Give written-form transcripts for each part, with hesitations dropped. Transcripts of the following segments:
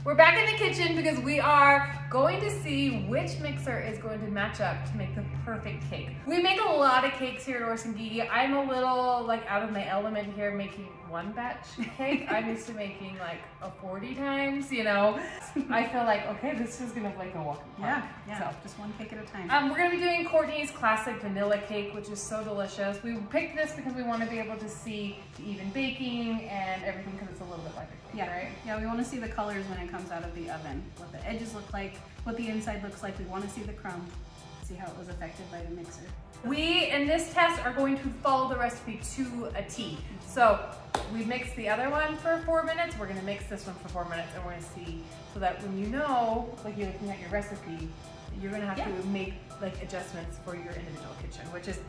We're back in the kitchen because we are going to see which mixer is going to match up to make the perfect cake. We make a lot of cakes here at Orson-Gygi. I'm a little like out of my element here making one batch cake. I'm used to making like a 40 times, you know. I feel like, okay, this is gonna like a walk in the park. Yeah, so just one cake at a time. We're gonna be doing Courtney's classic vanilla cake, which is so delicious. We picked this because we want to be able to see the even baking and everything because it's a little bit like a cake, right? Yeah, we want to see the colors when it comes out of the oven, what the edges look like, what the inside looks like. We want to see the crumb, see how it was affected by the mixer. We, in this test, are going to follow the recipe to a T. So we mixed the other one for 4 minutes. We're going to mix this one for 4 minutes, and we're going to see so that when you know, like you're looking at your recipe, you're going to have to make like adjustments for your individual kitchen, which is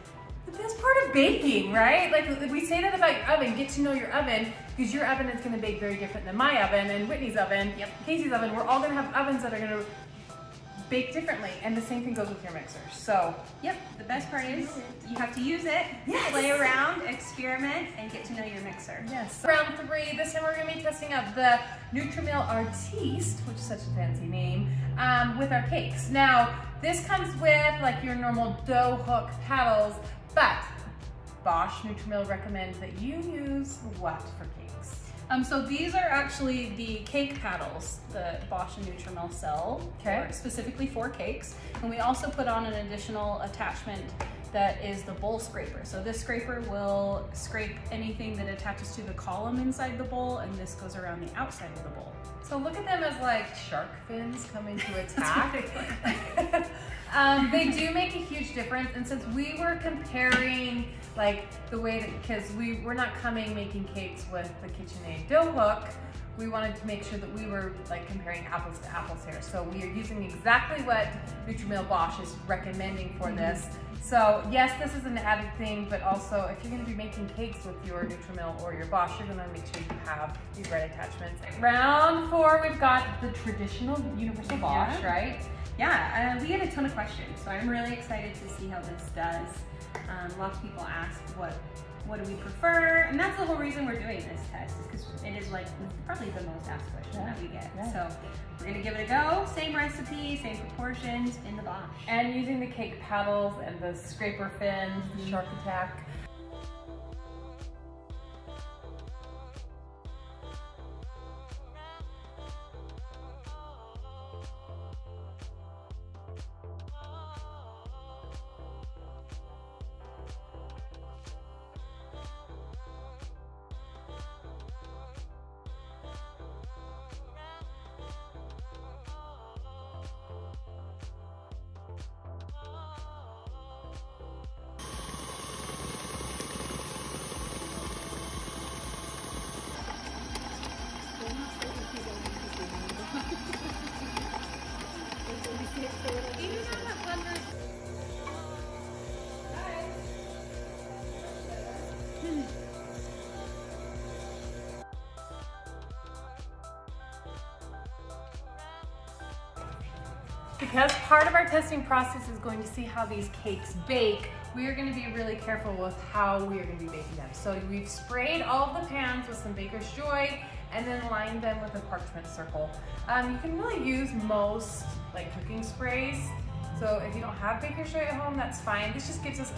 the best part of baking, right? Like we say that about your oven, get to know your oven, because your oven is going to bake very different than my oven and Whitney's oven, Casey's oven. We're all going to have ovens that are going to bake differently, and the same thing goes with your mixer. So, the best part is you have to use it, play around, experiment, and get to know your mixer. Yes. Round 3, this time we're going to be testing out the Nutrimill Artiste, which is such a fancy name, with our cakes. Now, this comes with like your normal dough hook paddles, but Bosch Nutrimill recommends that you use what for cakes? So these are actually the cake paddles that Bosch and Nutrimill sell, specifically for cakes. And we also put on an additional attachment that is the bowl scraper. So this scraper will scrape anything that attaches to the column inside the bowl, and this goes around the outside of the bowl. So look at them as like shark fins coming to attack. They do make a huge difference, and since we were comparing like the way that, because we're not making cakes with the KitchenAid dough hook, we wanted to make sure that we were like comparing apples to apples here. So we are using exactly what Nutrimill Bosch is recommending for this. So yes, this is an added thing, but also if you're going to be making cakes with your Nutrimill or your Bosch, you're going to make sure you have these right attachments. Round 4, we've got the traditional universal Bosch, right? Yeah, we had a ton of questions, so I'm really excited to see how this does. Lots of people ask what do we prefer, and that's the whole reason we're doing this test, is because it is like probably the most asked question that we get. So we're gonna give it a go. Same recipe, same proportions in the Bosch. And using the cake paddles and the scraper fins, the shark attack. Because part of our testing process is going to see how these cakes bake, we are going to be really careful with how we are going to be baking them. So we've sprayed all of the pans with some Baker's Joy and then lined them with a parchment circle. You can really use most like cooking sprays. So if you don't have Baker's Joy at home, that's fine. This just gives us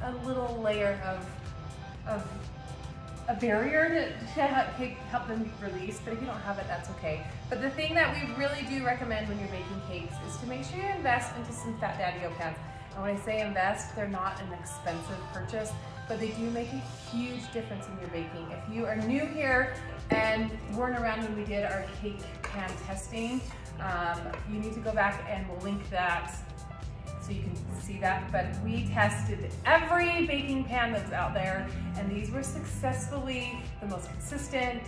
a little layer of a barrier to help them release, but if you don't have it, that's okay. But the thing that we really do recommend when you're baking cakes is to make sure you invest into some Fat Daddy-O pans. And when I say invest, they're not an expensive purchase, but they do make a huge difference in your baking. If you are new here and weren't around when we did our cake pan testing, you need to go back and we'll link that so you can see that. But we tested every baking pan that's out there, and these were successfully the most consistent,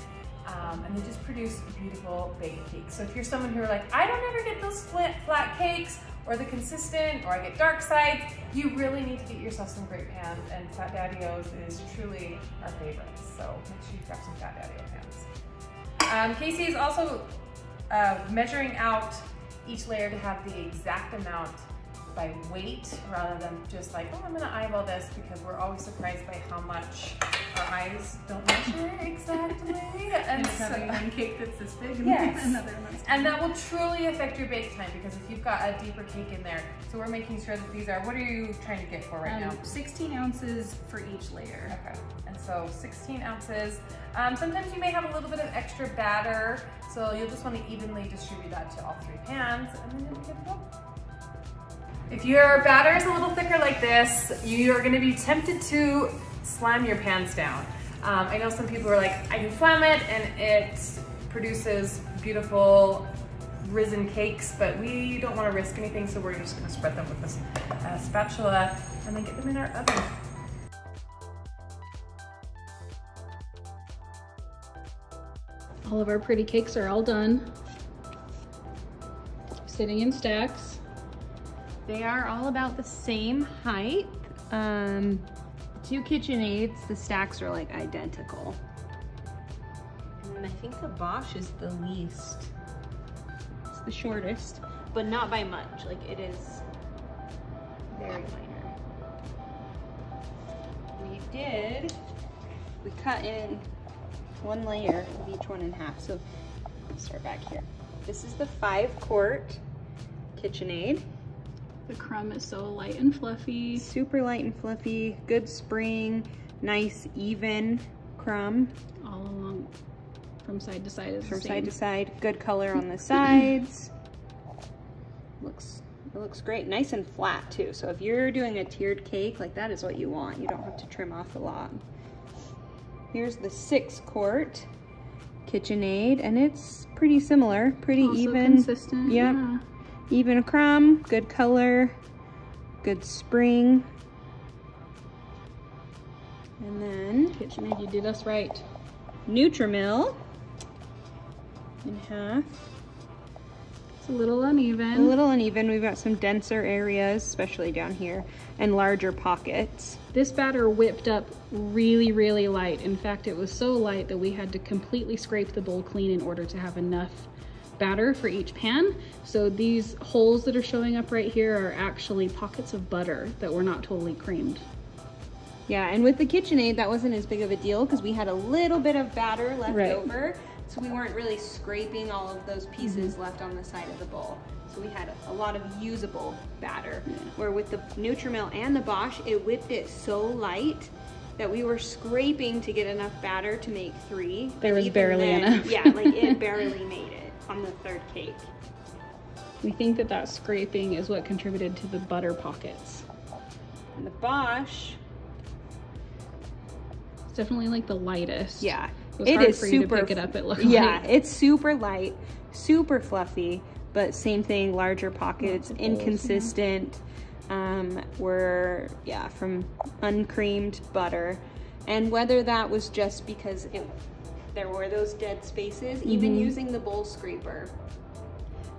and they just produce beautiful baked cakes. So if you're someone who are like, I don't ever get those flat cakes, or the consistent, or I get dark sides, you really need to get yourself some great pans, and Fat Daddy-O's is truly our favorite. So make sure you grab some Fat Daddy-O pans. Casey is also measuring out each layer to have the exact amount by weight rather than just like, oh, I'm gonna eyeball this, because we're always surprised by how much our eyes don't measure exactly. And so, having one cake that's this big and yes. another that's and that will truly affect your bake time, because if you've got a deeper cake in there, so we're making sure that these are, what are you trying to get for right now? 16 ounces for each layer. Okay, and so 16 ounces. Sometimes you may have a little bit of extra batter, so you'll just want to evenly distribute that to all 3 pans, and then you'll be good to go. If your batter is a little thicker like this, you are going to be tempted to slam your pans down. I know some people are like, I can slam it and it produces beautiful risen cakes, but we don't want to risk anything, so we're just going to spread them with this spatula and then get them in our oven. All of our pretty cakes are all done, sitting in stacks. They are all about the same height. 2 KitchenAids, the stacks are like identical. And then I think the Bosch is the least. It's the shortest, but not by much. Like, it is very minor. We cut in 1 layer of each one in half. So let's start back here. This is the 5-quart KitchenAid. The crumb is so light and fluffy. Super light and fluffy, good spring, nice even crumb. All along, from side to side. From side to side, good color on the sides. It looks great, nice and flat too. So if you're doing a tiered cake, like, that is what you want. You don't have to trim off a lot. Here's the 6-quart KitchenAid, and it's pretty similar, pretty also even. Consistent. Yep. Yeah. Even crumb, good color, good spring. And then KitchenAid, you did us right. Nutrimill in half. It's a little uneven. A little uneven. We've got some denser areas, especially down here, and larger pockets. This batter whipped up really, really light. In fact, it was so light that we had to completely scrape the bowl clean in order to have enough batter for each pan. So these holes that are showing up right here are actually pockets of butter that were not totally creamed. Yeah, and with the KitchenAid, that wasn't as big of a deal because we had a little bit of batter left over, so we weren't really scraping all of those pieces left on the side of the bowl. So we had a lot of usable batter. Yeah. Where with the Nutrimill and the Bosch, it whipped it so light that we were scraping to get enough batter to make 3. There was barely enough. Yeah, like, it barely made it on the 3rd cake. We think that that scraping is what contributed to the butter pockets. And the Bosch, it's definitely like the lightest. Yeah, it is super. To pick it up, it looked like. It's super light, super fluffy, but same thing, larger pockets, inconsistent. Were from uncreamed butter, and whether that was just because there were those dead spaces, even using the bowl scraper,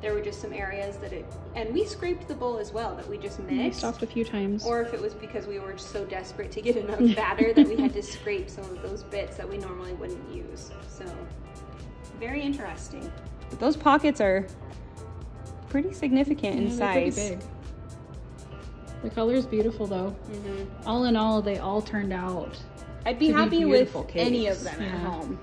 there were just some areas that and we scraped the bowl as well that we just mixed. We stopped a few times. Or if it was because we were so desperate to get enough batter that we had to scrape some of those bits that we normally wouldn't use. So, very interesting. But those pockets are pretty significant in size. Pretty big. The color is beautiful though. All in all, they all turned out. I'd be happy with any of them at home.